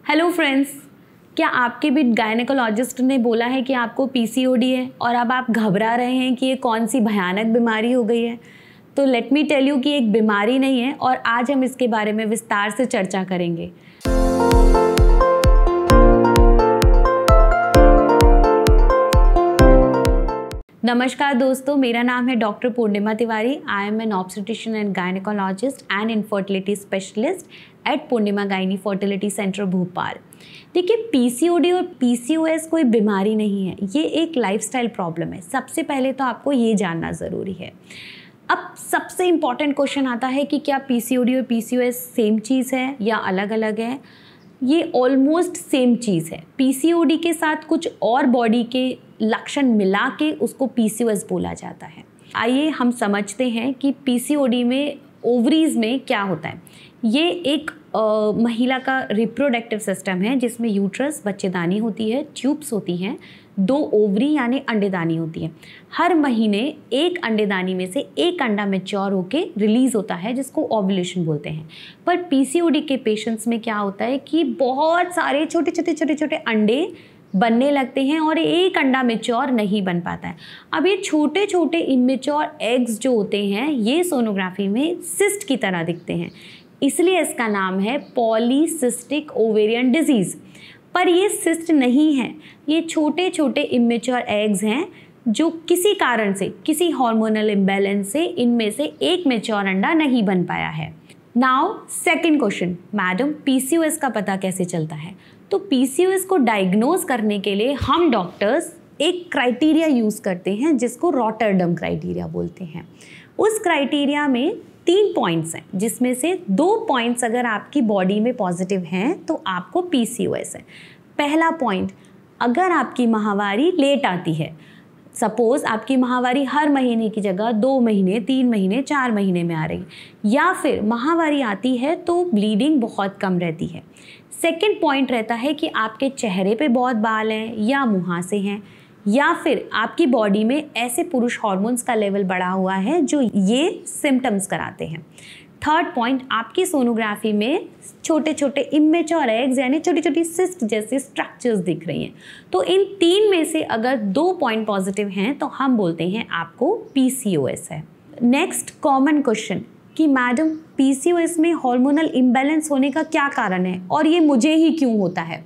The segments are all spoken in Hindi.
हेलो फ्रेंड्स, क्या आपके भी गायनेकोलॉजिस्ट ने बोला है कि आपको पीसीओडी है और अब आप घबरा रहे हैं कि ये कौन सी भयानक बीमारी हो गई है? तो लेट मी टेल यू कि एक बीमारी नहीं है और आज हम इसके बारे में विस्तार से चर्चा करेंगे। नमस्कार दोस्तों, मेरा नाम है doctor Purnima Tiwari. I am an obstetrician and gynaecologist and infertility specialist at Purnima gynae fertility centre Bhopal. देखिए, पीसीओडी और पीसीओएस कोई बीमारी नहीं है, ये एक लाइफस्टाइल प्रॉब्लम है। सबसे पहले तो आपको ये जानना ज़रूरी है। अब सबसे इम्पॉर्टेंट क्वेश्चन आता है कि क्या पीसीओडी और पीसीओएस सेम चीज़ है या अलग अलग है? ये ऑलमोस्ट सेम चीज़ है। पीसीओडी के साथ कुछ और बॉडी के लक्षण मिला के उसको पीसीओएस बोला जाता है। आइए हम समझते हैं कि पीसीओडी में ओवरीज में क्या होता है। ये एक महिला का रिप्रोडक्टिव सिस्टम है जिसमें यूट्रस, बच्चेदानी होती है, ट्यूब्स होती हैं, 2 ओवरी यानी अंडेदानी होती है। हर महीने एक अंडेदानी में से एक अंडा मैच्योर होके रिलीज होता है जिसको ओव्यूलेशन बोलते हैं। पर पीसीओडी के पेशेंट्स में क्या होता है कि बहुत सारे छोटे छोटे अंडे बनने लगते हैं और एक अंडा मैच्योर नहीं बन पाता है। अब ये छोटे छोटे इमेच्योर एग्स जो होते हैं ये सोनोग्राफी में सिस्ट की तरह दिखते हैं, इसलिए इसका नाम है पॉलीसिस्टिक ओवेरियन डिजीज़। पर ये सिस्ट नहीं है, ये छोटे छोटे इमेच्योर एग्स हैं जो किसी कारण से, किसी हार्मोनल इम्बैलेंस से इनमें से एक मैच्योर अंडा नहीं बन पाया है। Now second question, madam PCOS का पता कैसे चलता है? तो पीसीओएस को डायग्नोज करने के लिए हम डॉक्टर्स एक क्राइटेरिया यूज़ करते हैं जिसको रॉटरडम क्राइटेरिया बोलते हैं। उस क्राइटेरिया में 3 पॉइंट्स हैं जिसमें से 2 पॉइंट्स अगर आपकी बॉडी में पॉजिटिव हैं तो आपको पीसीओएस है। पहला पॉइंट, अगर आपकी माहवारी लेट आती है, सपोज़ आपकी माहवारी हर महीने की जगह 2 महीने, 3 महीने, 4 महीने में आ रही, या फिर माहवारी आती है तो ब्लीडिंग बहुत कम रहती है। सेकंड पॉइंट रहता है कि आपके चेहरे पे बहुत बाल हैं या मुहासे हैं, या फिर आपकी बॉडी में ऐसे पुरुष हार्मोन्स का लेवल बढ़ा हुआ है जो ये सिम्टम्स कराते हैं। थर्ड पॉइंट, आपकी सोनोग्राफी में छोटे छोटे इमेच्योर एग्स यानी छोटी छोटी सिस्ट जैसे स्ट्रक्चर्स दिख रही हैं। तो इन 3 में से अगर 2 पॉइंट पॉजिटिव हैं तो हम बोलते हैं आपको पीसीओएस है। नेक्स्ट कॉमन क्वेश्चन कि मैडम पीसीओएस में हार्मोनल इम्बैलेंस होने का क्या कारण है और ये मुझे ही क्यों होता है?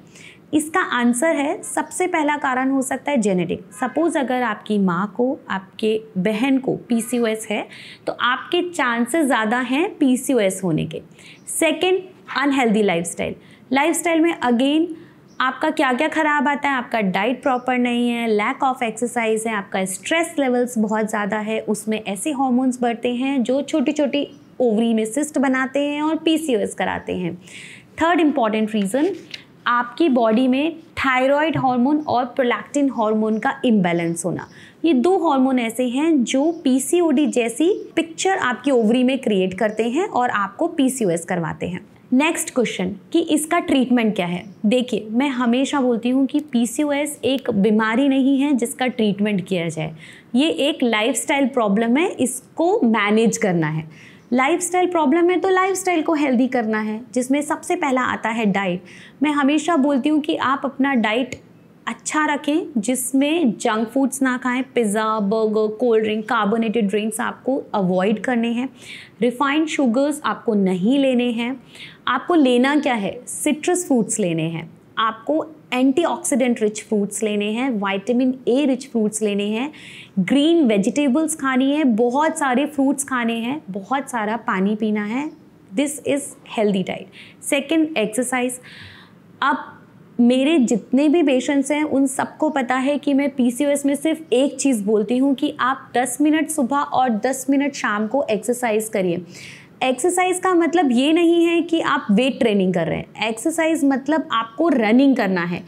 इसका आंसर है, सबसे पहला कारण हो सकता है जेनेटिक। सपोज़ अगर आपकी माँ को, आपके बहन को पीसीओएस है तो आपके चांसेस ज़्यादा हैं पीसीओएस होने के। सेकंड, अनहेल्दी लाइफस्टाइल में अगेन आपका क्या क्या ख़राब आता है? आपका डाइट प्रॉपर नहीं है, लैक ऑफ एक्सरसाइज है, आपका स्ट्रेस लेवल्स बहुत ज़्यादा है, उसमें ऐसे हार्मोन्स बढ़ते हैं जो छोटी छोटी ओवरी में सिस्ट बनाते हैं और पीसीओएस कराते हैं। थर्ड इम्पॉर्टेंट रीज़न, आपकी बॉडी में थायराइड हार्मोन और प्रोलैक्टिन हार्मोन का इम्बैलेंस होना। ये 2 हार्मोन ऐसे हैं जो पीसीओडी जैसी पिक्चर आपकी ओवरी में क्रिएट करते हैं और आपको पीसीओएस करवाते हैं। नेक्स्ट क्वेश्चन कि इसका ट्रीटमेंट क्या है? देखिए, मैं हमेशा बोलती हूँ कि पीसीओएस एक बीमारी नहीं है जिसका ट्रीटमेंट किया जाए। ये एक लाइफस्टाइल प्रॉब्लम है, इसको मैनेज करना है। लाइफस्टाइल प्रॉब्लम है तो लाइफस्टाइल को हेल्दी करना है, जिसमें सबसे पहला आता है डाइट। मैं हमेशा बोलती हूँ कि आप अपना डाइट अच्छा रखें जिसमें जंक फूड्स ना खाएं, pizza, burger, cold drink, carbonated drinks आपको अवॉइड करने हैं। रिफाइंड शुगर्स आपको नहीं लेने हैं। आपको लेना क्या है? सिट्रस फ्रूट्स लेने हैं, आपको एंटीऑक्सीडेंट रिच फ्रूट्स लेने हैं, विटामिन ए रिच फ्रूट्स लेने हैं, ग्रीन वेजिटेबल्स खानी है, बहुत सारे फ्रूट्स खाने हैं, बहुत सारा पानी पीना है। This is healthy diet. Second, exercise. अब मेरे जितने भी पेशेंट्स हैं उन सबको पता है कि मैं पीसीओएस में सिर्फ एक चीज़ बोलती हूँ कि आप 10 मिनट सुबह और 10 मिनट शाम को एक्सरसाइज करिए। एक्सरसाइज का मतलब ये नहीं है कि आप वेट ट्रेनिंग कर रहे हैं। एक्सरसाइज मतलब आपको रनिंग करना है,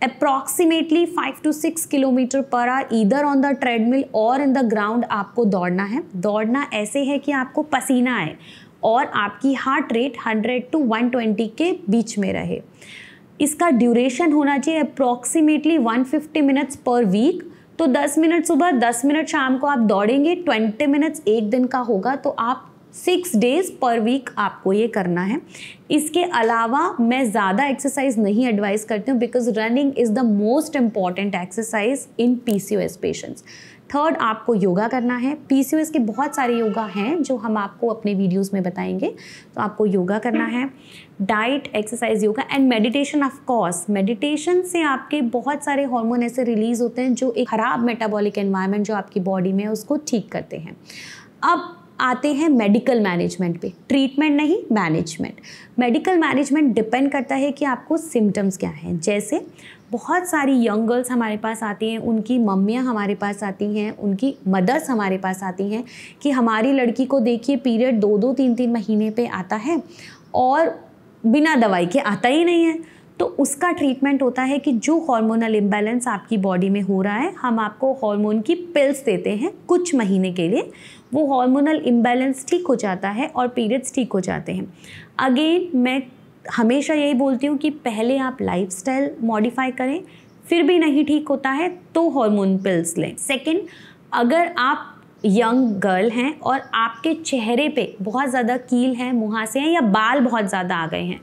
approximately 5 to 6 kilometre per hour, either on the treadmill और इन द ग्राउंड आपको दौड़ना है। दौड़ना ऐसे है कि आपको पसीना आए और आपकी हार्ट रेट 100 to 120 के बीच में रहे। इसका ड्यूरेशन होना चाहिए अप्रॉक्सीमेटली 150 मिनट्स पर वीक। तो 10 मिनट सुबह, 10 मिनट शाम को आप दौड़ेंगे, 20 मिनट्स एक दिन का होगा तो आप 6 डेज़ पर वीक आपको ये करना है। इसके अलावा मैं ज़्यादा एक्सरसाइज नहीं एडवाइस करती हूँ because running is the most important exercise in PCOS patients. Third, आपको योगा करना है। PCOS के बहुत सारे योगा हैं जो हम आपको अपने वीडियोस में बताएंगे, तो आपको योगा करना है। Diet, exercise, yoga and meditation. Of course meditation से आपके बहुत सारे हार्मोन ऐसे रिलीज होते हैं जो एक खराब मेटाबॉलिक एनवायरनमेंट जो आपकी बॉडी में है उसको ठीक करते हैं। अब आते हैं मेडिकल मैनेजमेंट पे, ट्रीटमेंट नहीं, मैनेजमेंट। मेडिकल मैनेजमेंट डिपेंड करता है कि आपको सिम्टम्स क्या हैं। जैसे बहुत सारी यंग गर्ल्स हमारे पास आती हैं, उनकी मम्मियाँ हमारे पास आती हैं, उनकी मदर्स हमारे पास आती हैं कि हमारी लड़की को देखिए पीरियड 2-2, 3-3 महीने पे आता है और बिना दवाई के आता ही नहीं है। तो उसका ट्रीटमेंट होता है कि जो हार्मोनल इम्बैलेंस आपकी बॉडी में हो रहा है, हम आपको हार्मोन की पिल्स देते हैं कुछ महीने के लिए। वो हार्मोनल इम्बैलेंस ठीक हो जाता है और पीरियड्स ठीक हो जाते हैं। अगेन मैं हमेशा यही बोलती हूँ कि पहले आप लाइफस्टाइल मॉडिफाई करें, फिर भी नहीं ठीक होता है तो हार्मोन पिल्स लें। सेकंड, अगर आप यंग गर्ल हैं और आपके चेहरे पे बहुत ज़्यादा कील हैं, मुहासे हैं या बाल बहुत ज़्यादा आ गए हैं,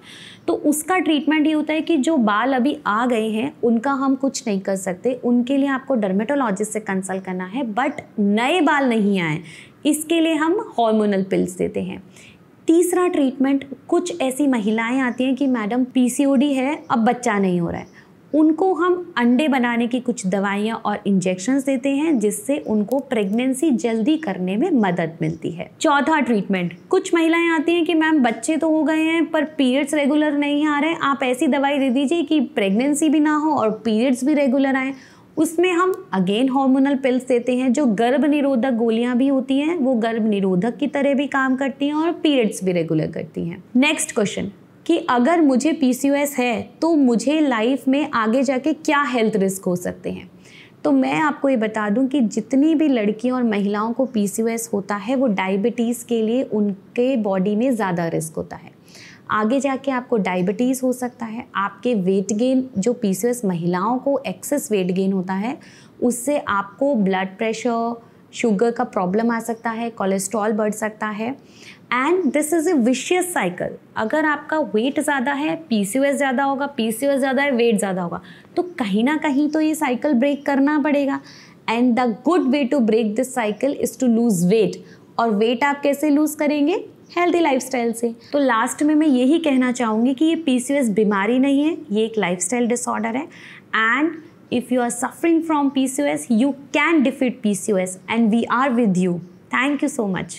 तो उसका ट्रीटमेंट ये होता है कि जो बाल अभी आ गए हैं उनका हम कुछ नहीं कर सकते, उनके लिए आपको डर्मेटोलॉजिस्ट से कंसल्ट करना है। बट नए बाल नहीं आए, इसके लिए हम हार्मोनल पिल्स देते हैं। तीसरा ट्रीटमेंट, कुछ ऐसी महिलाएं आती हैं कि मैडम PCOD है, अब बच्चा नहीं हो रहा है, उनको हम अंडे बनाने की कुछ दवाइयाँ और इंजेक्शंस देते हैं जिससे उनको प्रेगनेंसी जल्दी करने में मदद मिलती है। चौथा ट्रीटमेंट, कुछ महिलाएं आती हैं कि मैम बच्चे तो हो गए हैं पर पीरियड्स रेगुलर नहीं आ रहे, आप ऐसी दवाई दे दीजिए कि प्रेगनेंसी भी ना हो और पीरियड्स भी रेगुलर आए। उसमें हम अगेन हार्मोनल पिल्स देते हैं जो गर्भ निरोधक गोलियां भी होती हैं, वो गर्भ निरोधक की तरह भी काम करती हैं और पीरियड्स भी रेगुलर करती हैं। नेक्स्ट क्वेश्चन कि अगर मुझे PCOS है तो मुझे लाइफ में आगे जाके क्या हेल्थ रिस्क हो सकते हैं। तो मैं आपको ये बता दूं कि जितनी भी लड़कियों और महिलाओं को PCOS होता है वो डायबिटीज़ के लिए उनके बॉडी में ज़्यादा रिस्क होता है। आगे जाके आपको डायबिटीज़ हो सकता है, आपके वेट गेन, जो PCOS महिलाओं को एक्सेस वेट गेन होता है उससे आपको ब्लड प्रेशर, शुगर का प्रॉब्लम आ सकता है, कोलेस्ट्रॉल बढ़ सकता है and this is a vicious cycle. अगर आपका वेट ज़्यादा है, PCOS ज़्यादा होगा, PCOS ज़्यादा है, वेट ज़्यादा होगा, तो कहीं ना कहीं तो ये साइकिल ब्रेक करना पड़ेगा। And the good way to break this cycle is to lose weight. और वेट आप कैसे लूज़ करेंगे? हेल्दी लाइफस्टाइल से। तो लास्ट में मैं यही कहना चाहूँगी कि ये PCOS बीमारी नहीं है, ये एक लाइफस्टाइल डिसऑर्डर है। And if you are suffering from PCOS, you can defeat PCOS and we are with you. Thank you so much.